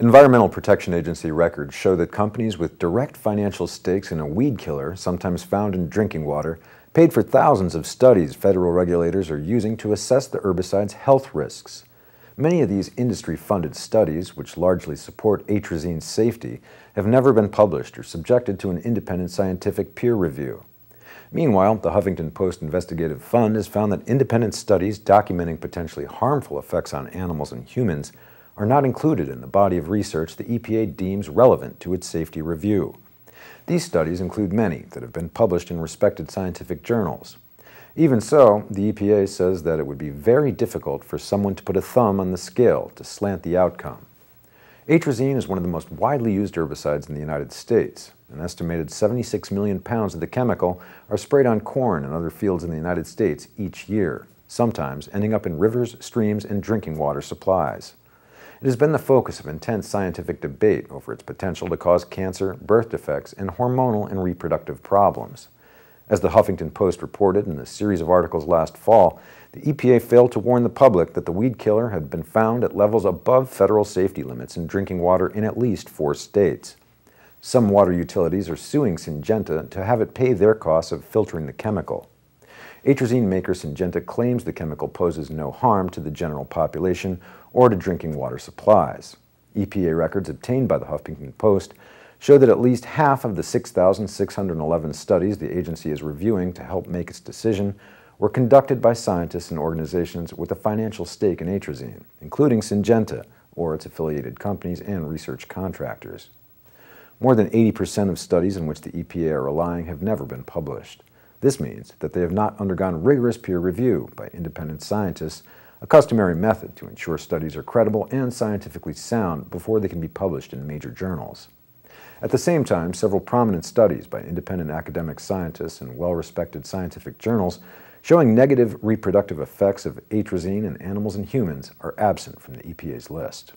Environmental Protection Agency records show that companies with direct financial stakes in a weed killer, sometimes found in drinking water, paid for thousands of studies federal regulators are using to assess the herbicide's health risks. Many of these industry-funded studies, which largely support atrazine's safety, have never been published or subjected to an independent scientific peer review. Meanwhile, the Huffington Post Investigative Fund has found that independent studies documenting potentially harmful effects on animals and humans are not included in the body of research the EPA deems relevant to its safety review. These studies include many that have been published in respected scientific journals. Even so, the EPA says that it would be very difficult for someone to put a thumb on the scale to slant the outcome. Atrazine is one of the most widely used herbicides in the United States. An estimated 76 million pounds of the chemical are sprayed on corn and other fields in the United States each year, sometimes ending up in rivers, streams, and drinking water supplies. It has been the focus of intense scientific debate over its potential to cause cancer, birth defects, and hormonal and reproductive problems. As the Huffington Post reported in a series of articles last fall, the EPA failed to warn the public that the weed killer had been found at levels above federal safety limits in drinking water in at least 4 states. Some water utilities are suing Syngenta to have it pay their costs of filtering the chemical. Atrazine maker Syngenta claims the chemical poses no harm to the general population or to drinking water supplies. EPA records obtained by the Huffington Post show that at least half of the 6,611 studies the agency is reviewing to help make its decision were conducted by scientists and organizations with a financial stake in atrazine, including Syngenta or its affiliated companies and research contractors. More than 80% of studies in which the EPA are relying have never been published. This means that they have not undergone rigorous peer review by independent scientists, a customary method to ensure studies are credible and scientifically sound before they can be published in major journals. At the same time, several prominent studies by independent academic scientists in well-respected scientific journals showing negative reproductive effects of atrazine in animals and humans are absent from the EPA's list.